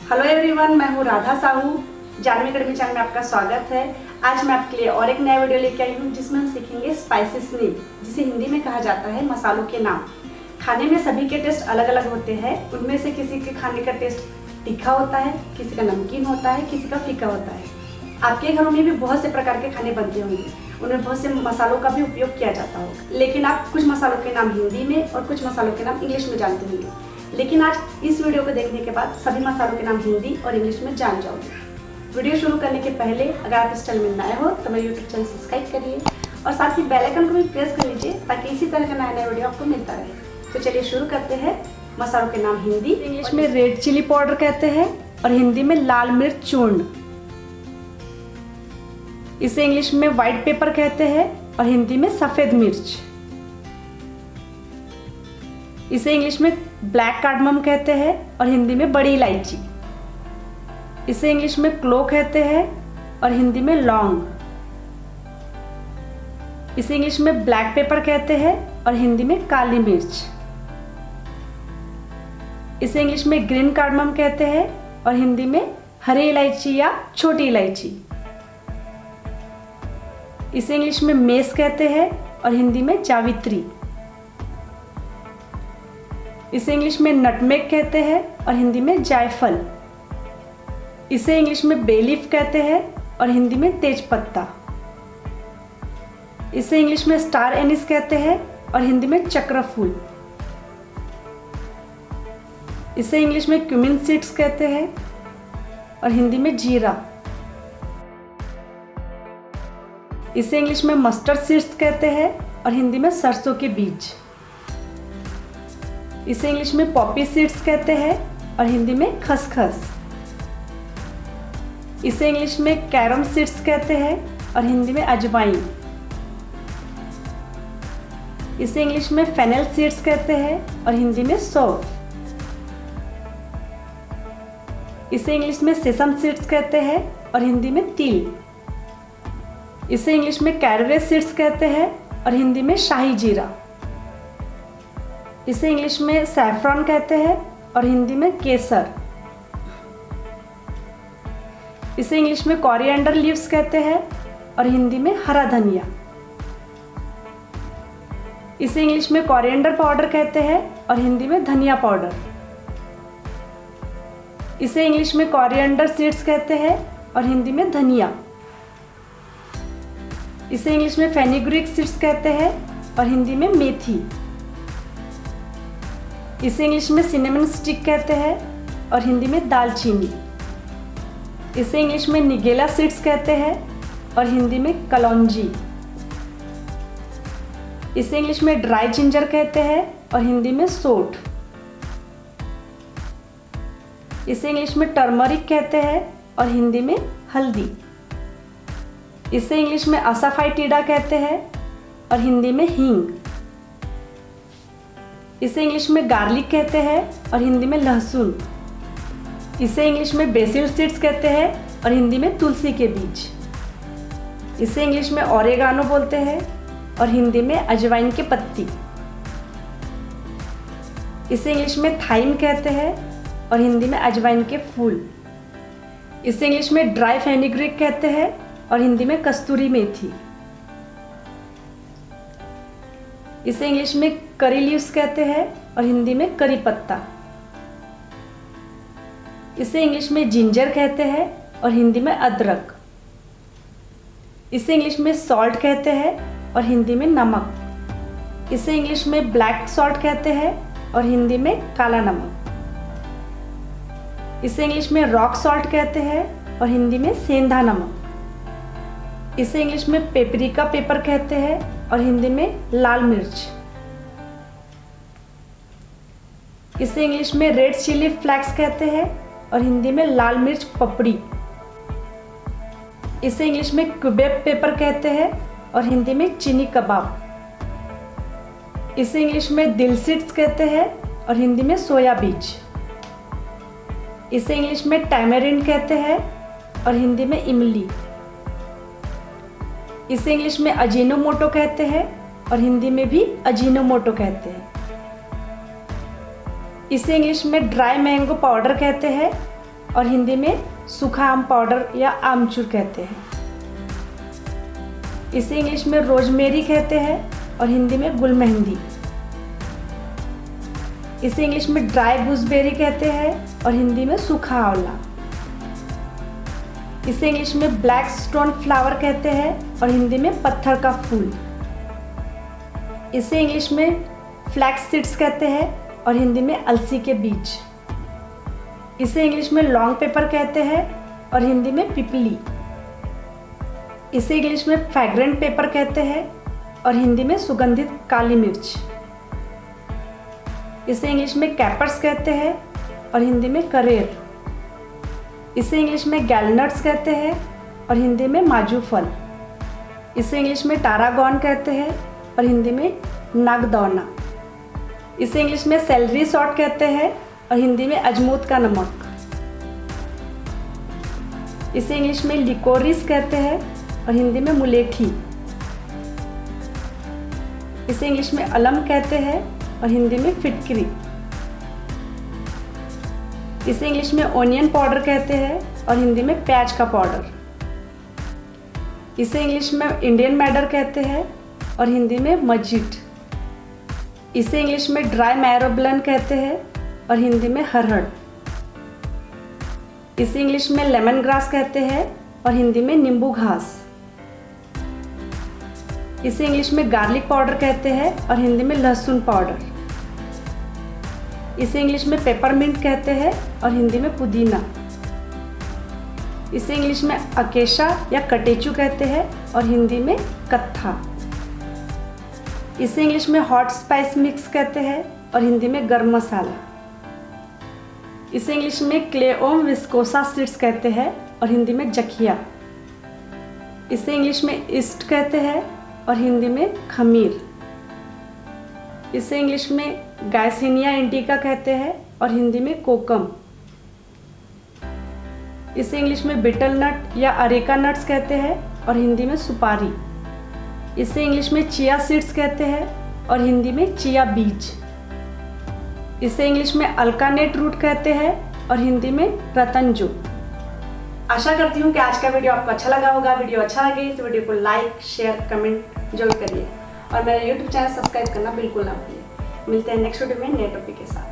Hello everyone, मैं हूँ Radha Sahu. Janvi academy channel में आपका स्वागत है। आज मैं आपके लिए और एक नया वीडियो लेके आई हूँ जिसमें हम सीखेंगे स्पाइसेस नेम, जिसे हिंदी में कहा जाता है मसालों के नाम। खाने में सभी के टेस्ट अलग अलग होते हैं। उनमें से किसी के खाने का टेस्ट तीखा होता है, किसी का नमकीन होता है, किसी का फीका होता है। आपके घरों में भी बहुत से प्रकार के खाने बनते होंगे, उनमें बहुत से मसालों का भी उपयोग किया जाता होगा। लेकिन आप कुछ मसालों के नाम हिंदी में और कुछ मसालों के नाम इंग्लिश में जानते होंगे। लेकिन आज इस वीडियो को देखने के बाद सभी मसालों के नाम हिंदी और इंग्लिश में जान जाओगे। वीडियो शुरू करने के पहले अगर आप इस चैनल में नए हो तो मेरे यूट्यूब चैनल सब्सक्राइब करिए और साथ ही बेल आइकन को भी प्रेस कर लीजिए ताकि इसी तरह का नया नया वीडियो आपको मिलता रहे। तो चलिए शुरू करते हैं। मसालों के नाम हिंदी, इंग्लिश में रेड चिली पाउडर कहते हैं और हिंदी में लाल मिर्च चूर्ण। इसे इंग्लिश में व्हाइट पेपर कहते हैं और हिंदी में सफेद मिर्च। इसे इंग्लिश में ब्लैक कार्डमम कहते हैं और हिंदी में बड़ी इलायची। इसे इंग्लिश में क्लो कहते हैं और हिंदी में लौंग। इसे इंग्लिश में ब्लैक पेपर कहते हैं और हिंदी में काली मिर्च। इसे इंग्लिश में ग्रीन कार्डमम कहते हैं और हिंदी में हरी इलायची या छोटी इलायची। इसे इंग्लिश में मेस कहते हैं और हिंदी में जावित्री। इसे इंग्लिश में नटमेग कहते हैं और हिंदी में जायफल। इसे इंग्लिश में बे लीफ कहते हैं और हिंदी में तेज पत्ता। इसे इंग्लिश में स्टार एनिस कहते हैं और हिंदी में चक्रफूल। इसे इंग्लिश में क्यूमिन सीड्स कहते हैं और हिंदी में जीरा। इसे इंग्लिश में मस्टर्ड सीड्स कहते हैं और हिंदी में सरसों के बीज। इसे इंग्लिश में पॉपी सीड्स कहते हैं और हिंदी में खसखस। इसे इंग्लिश में कैरम सीड्स कहते हैं और हिंदी में अजवाइन। इसे इंग्लिश में फेनेल सीड्स कहते हैं और हिंदी में सौंफ। इसे इंग्लिश में सेसम सीड्स कहते हैं और हिंदी में तिल। इसे इंग्लिश में कैरवे सीड्स कहते हैं और हिंदी में शाही जीरा। इसे इंग्लिश में सैफरॉन कहते हैं और हिंदी में केसर। इसे इंग्लिश में कोरिएंडर लीव्स कहते हैं और हिंदी में हरा धनिया। इसे इंग्लिश में कोरिएंडर पाउडर कहते हैं और हिंदी में धनिया पाउडर। इसे इंग्लिश में कोरिएंडर सीड्स कहते हैं और हिंदी में धनिया। इसे इंग्लिश में फेनिग्रीक सीड्स कहते हैं और हिंदी में मेथी। इसे इंग्लिश में सिनेमन स्टिक कहते हैं और हिंदी में दालचीनी। इसे इंग्लिश में निगेला सीड्स कहते हैं और हिंदी में कलौंजी। इसे इंग्लिश में ड्राई जिंजर कहते हैं और हिंदी में सोंठ। इसे इंग्लिश में टर्मरिक कहते हैं और हिंदी में हल्दी। इसे इंग्लिश में असाफाइटिडा कहते हैं और हिंदी में हींग। इसे इंग्लिश में गार्लिक कहते हैं और हिंदी में लहसुन। इसे इंग्लिश में बेसिल सीड्स कहते हैं और हिंदी में तुलसी के बीज। इसे इंग्लिश में ओरेगानो बोलते हैं और हिंदी में अजवाइन के पत्ती। इसे इंग्लिश में थाइम कहते हैं और हिंदी में अजवाइन के फूल। इसे इंग्लिश में ड्राई फेनिग्रीक कहते हैं और हिंदी में कस्तूरी मेथी। इसे इंग्लिश में करी लीव्स कहते हैं और हिंदी में करी पत्ता। इसे इंग्लिश में जिंजर कहते हैं और हिंदी में अदरक। इसे इंग्लिश में सॉल्ट कहते हैं और हिंदी में नमक। इसे इंग्लिश में ब्लैक सॉल्ट कहते हैं और हिंदी में काला नमक। इसे इंग्लिश में रॉक सॉल्ट कहते हैं और हिंदी में सेंधा नमक। इसे इंग्लिश में पेपरिका पेपर कहते हैं और हिंदी में लाल मिर्च। इसे इंग्लिश में रेड चिली फ्लैक्स कहते हैं और हिंदी में लाल मिर्च पपड़ी। इसे इंग्लिश में क्यूबेब पेपर कहते हैं और हिंदी में चीनी कबाब। इसे इंग्लिश में दिल सीड्स कहते हैं और हिंदी में सोया बीज। इसे इंग्लिश में टैमरिंड कहते हैं और हिंदी में इमली। इसे इंग्लिश में अजीनोमोटो कहते हैं और हिंदी में भी अजीनोमोटो कहते हैं। इसे इंग्लिश में ड्राई मैंगो पाउडर कहते हैं और हिंदी में सूखा आम पाउडर या आमचूर कहते हैं। इसे इंग्लिश में रोजमेरी कहते हैं और हिंदी में गुलमेहंदी। इसे इंग्लिश में ड्राई गूसबेरी कहते हैं और हिंदी में सूखा आंवला। इसे इंग्लिश में ब्लैक स्टोन फ्लावर कहते हैं और हिंदी में पत्थर का फूल। इसे इंग्लिश में फ्लैक्स सीड्स कहते हैं और हिंदी में अलसी के बीज। इसे इंग्लिश में लॉन्ग पेपर कहते हैं और हिंदी में पिपली। इसे इंग्लिश में फ्रैग्रेंट पेपर कहते हैं और हिंदी में सुगंधित काली मिर्च। इसे इंग्लिश में कैपर्स कहते हैं और हिंदी में करेर। इसे इंग्लिश में गैलनट्स कहते हैं और हिंदी में माजू फल। इसे इंग्लिश में टारागॉन कहते हैं और हिंदी में नागदौना। इसे इंग्लिश में सेलरी सॉल्ट कहते हैं और हिंदी में अजमूद का नमक। इसे इंग्लिश में लिकोरिस कहते हैं और हिंदी में मुलेठी। इसे इंग्लिश में अलम कहते हैं और हिंदी में फिटकरी। इसे इंग्लिश में ओनियन पाउडर कहते हैं और हिंदी में प्याज का पाउडर। इसे इंग्लिश में इंडियन मैडर कहते हैं और हिंदी में मजीट। इसे इंग्लिश में ड्राई मैरोब्लन कहते हैं और हिंदी में हरहड़। इसे इंग्लिश में लेमन ग्रास कहते हैं और हिंदी में नींबू घास। इसे इंग्लिश में गार्लिक पाउडर कहते हैं और हिंदी में लहसुन पाउडर। इसे इंग्लिश में पेपरमिंट कहते हैं और हिंदी में पुदीना। इसे इंग्लिश में अकेशा या कटेचू कहते हैं और हिंदी में कत्था। इसे इंग्लिश में हॉट स्पाइस मिक्स कहते हैं और हिंदी में गरम मसाला। इसे इंग्लिश में क्लेओम विस्कोसा सीड्स कहते हैं और हिंदी में जखिया। इसे इंग्लिश में ईस्ट कहते हैं और हिंदी में खमीर। इसे इंग्लिश में गायसिनिया इंडिका कहते हैं और हिंदी में कोकम। इसे इंग्लिश में बिटल नट या अरेका नट्स कहते हैं और हिंदी में सुपारी। इसे इंग्लिश में चिया सीड्स कहते हैं और हिंदी में चिया बीज। इसे इंग्लिश में अल्कानेट रूट कहते हैं और हिंदी में रतनजो। आशा करती हूँ कि आज का वीडियो आपको अच्छा लगा होगा। वीडियो अच्छा लगे तो वीडियो को लाइक, शेयर, कमेंट जरूर करिए और मेरा YouTube चैनल सब्सक्राइब करना बिल्कुल ना भूलिए। मिलते हैं नेक्स्ट वीडियो में नए टॉपिक के साथ।